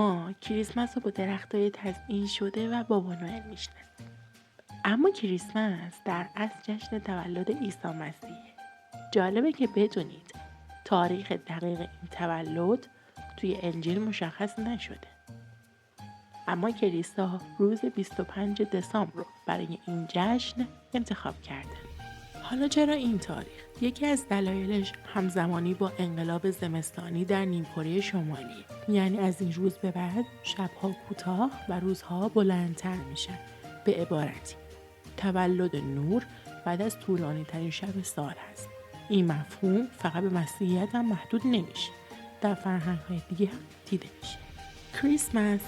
ما کریسمس رو با درختای تزیین شده و بابا نوئل میشناسیم. اما کریسمس در اصل جشن تولد عیسی مسیحه. جالبه که بدونید تاریخ دقیق این تولد توی انجیل مشخص نشده. اما کلیسا روز 25 دسامبر رو برای این جشن انتخاب کرده. حالا چرا این تاریخ؟ یکی از دلایلش همزمانی با انقلاب زمستانی در نیمکره شمالی، یعنی از این روز به بعد شبها کوتاه و روزها بلندتر میشن. به عبارتی تولد نور بعد از طولانی ترین شب سال هست. این مفهوم فقط به مسیحیت هم محدود نمیشه، در فرهنگ های دیگه هم دیده میشه. کریسمس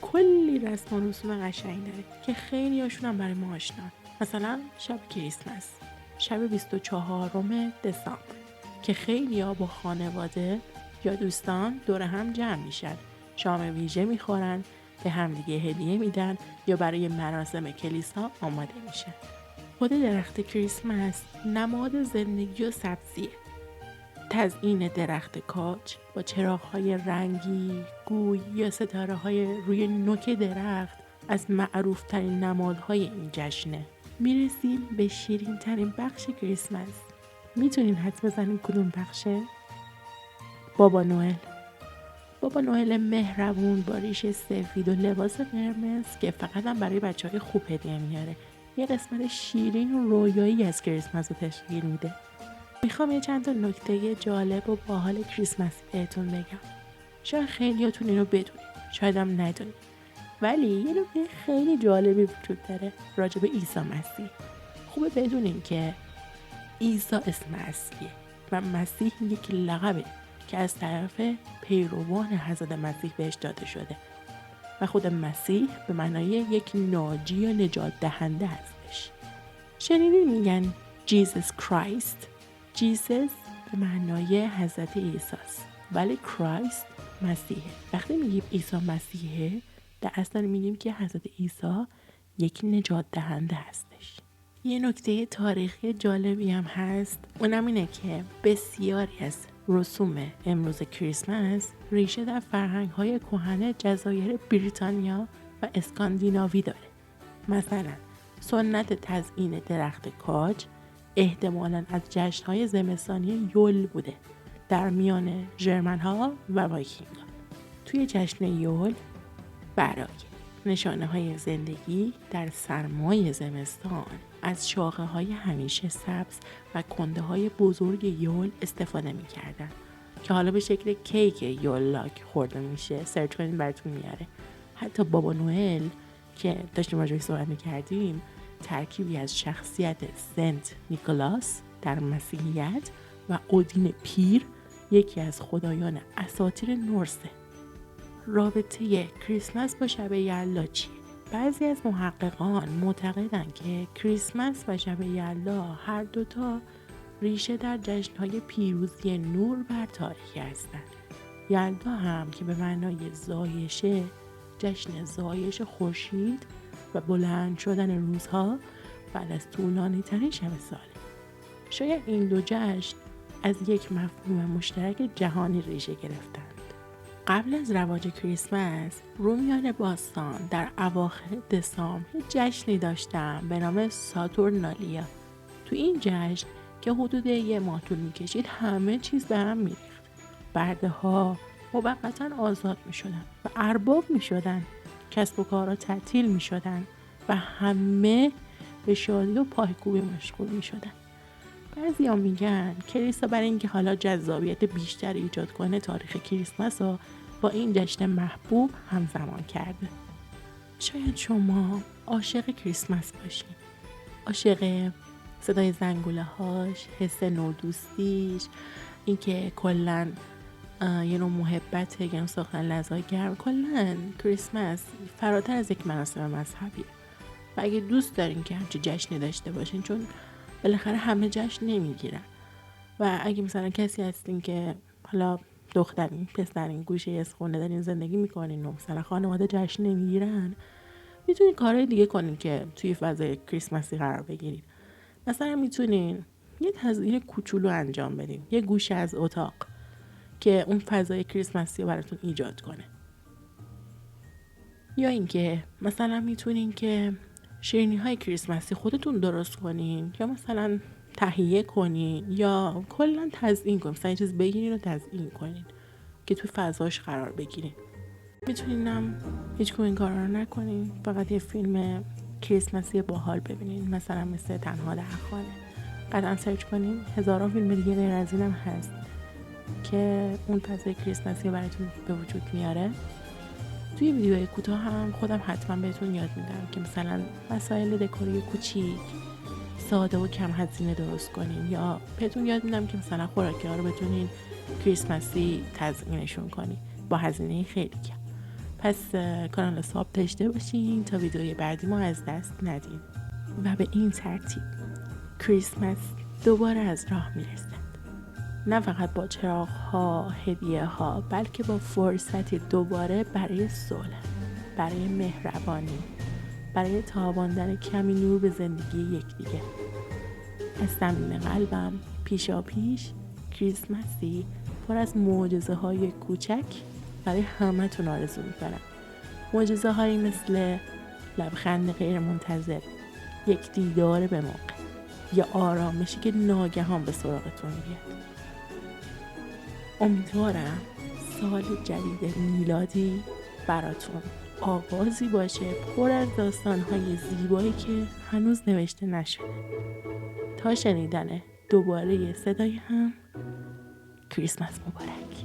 کلی رسم و رسوم قشنگ داره که خیلی هاشون هم برای ما آشنا. مثلا شب کریسمس، شب 24 دسامبر که خیلی ها با خانواده یا دوستان دور هم جمع میشن، شام ویژه میخورن، به همدیگه هدیه میدن یا برای مراسم کلیسا آماده میشن. خود درخت کریسمس نماد زندگی و سبزیه. تزیین درخت کاج با چراغ‌های رنگی، گوی یا ستاره‌های روی نوک درخت از معروف‌ترین نمادهای این جشنه. میرسیم به شیرین‌ترین بخش کریسمس. میتونین حدس بزنین کدوم بخشه؟ بابا نوئل. بابا نوئل مهربون با ریش سفید و لباس قرمز که فقط هم برای بچه‌های خوب هدیه میاره. یه قسمت شیرین و رویایی از کریسمس رو تشکیل میده. میخوام یه چند تا نکته جالب و باحال کریسمس بهتون بگم. شاید خیلیاتون اینو بدونید، شاید هم ندونید. ولی یه نکته خیلی جالبی وجود داره راجع به عیسی مسیح. خوبه بدونین که عیسی اسم اصلیه و مسیح یک لقبه که از طرف پیروان حضرت مسیح بهش داده شده و خود مسیح به معنای یک ناجی و نجات دهنده هستش. شنیدین میگن جیزس کرایست؟ جیزس به معنای حضرت عیسی است، ولی کرایست مسیحه. وقتی میگیم عیسی مسیحه، در اصل میگیم که حضرت عیسی یک نجات دهنده هستش. یه نکته تاریخی جالبی هم هست، اونم اینه که بسیاری از رسوم امروز کریسمس ریشه در فرهنگ‌های کهن جزایر بریتانیا و اسکاندیناوی داره. مثلا سنت تزیین درخت کاج احتمالاً از جشن‌های زمستانی یول بوده در میان ژرمن‌ها و وایکینگ‌ها. توی جشن یول برای نشانه‌های زندگی در سرمای زمستان از شاخه‌های همیشه سبز و کنده‌های بزرگ یول استفاده می‌کردن که حالا به شکل کیک یولاک خورده میشه. سرچ کنید براتون میاره. حتی بابا نوئل که داشتیم راجعش صحبت می‌کردیم ترکیبی از شخصیت سنت نیکلاس در مسیحیت و اودین پیر، یکی از خدایان اساطیر نورسه. رابطه کریسمس با شب یلدا چیه؟ بعضی از محققان معتقدن که کریسمس و شب یلدا هر دوتا ریشه در جشن‌های پیروزی نور بر تاریکی هستند. یلدا هم که به معنای زایشه، جشن زایش خورشید و بلند شدن روزها بعد از طولانی ترین شب ساله. شاید این دو جشن از یک مفهوم مشترک جهانی ریشه گرفتند. قبل از رواج کریسمس، رومیان باستان در اواخر دسامبر جشنی داشتن به نام ساتورنالیا. تو این جشن که حدود 1 ماه طول می‌کشید همه چیز به هم می‌ریخت. برده‌ها موقتا آزاد می‌شدن و ارباب می‌شدن. کسب و کارها تعطیل می‌شدن و همه به شادی و پایکوبی مشغول می‌شدن. بعضیا میگن کلیسا برای اینکه حالا جذابیت بیشتری ایجاد کنه تاریخ کریسمس رو با این جشن محبوب همزمان کرده. شاید شما عاشق کریسمس باشین، عاشق صدای زنگوله هاش، حس نودوستیش، اینکه کلا یه نوع محبته، یه نوع ساختن لحظه‌های گرم. کلا کریسمس فراتر از یک مراسم مذهبیه و اگه دوست دارین که همچین جشنی داشته باشین، چون بالاخره همه جشن نمیگیرن و اگه مثلا کسی هستین که حالا دخترین، پسرین، گوشه از خونه دارین زندگی میکنین و مثلا خانواده جشن نمیگیرن، میتونین کارهای دیگه کنین که توی فضای کریسمسی قرار بگیرین. مثلا میتونین یه تزیین کوچولو انجام بدین، یه گوشه از اتاق که اون فضای کریسمسی رو براتون ایجاد کنه. یا اینکه مثلا میتونین که شیرینی های کریسمسی خودتون درست کنین یا مثلا تهیه کنین یا کلا تزیین کنین، مثلا یه چیز بگیرین و تزیین کنین که توی فضاش قرار بگیرین. میتونینم هیچ کدوم این کارا رو نکنین، فقط یه فیلم کریسمسی باحال ببینین، مثلا مثل تنها در خانه. قطعا سرچ کنین، هزاران فیلم دیگه غیر از اینم هست که اون فضای کریسمسی رو براتون به وجود میاره. توی ویدیوهای کوتاه هم خودم حتما بهتون یاد میدم که مثلا وسایل دکوری کوچیک ساده و کم هزینه درست کنین، یا بهتون یاد میدم که مثلا خوراکی‌ها رو بتونین کریسمسی تزیینشون کنین با هزینه خیلی کم. پس کانال ساب داشته باشین تا ویدیوی بعدی ما از دست ندین و به این ترتیب کریسمس دوباره از راه میرسد، نه فقط با چراغ ها، هدیه ها، بلکه با فرصتی دوباره برای صلح، برای مهربانی، برای تاباندن کمی نور به زندگی یکدیگه. از صمیم قلبم پیشا پیش کریسمسی پر از معجزه های کوچک برای همه تون آرزو میکنم. معجزه هایی مثل لبخند غیر منتظر، یک دیدار به موقع، یا آرامشی که ناگهان به سراغتون بیاد. امیدوارم سال جدید میلادی براتون آغازی باشه پر از داستان‌های زیبایی که هنوز نوشته نشده. تا شنیدن دوباره صدای هم، کریسمس مبارک.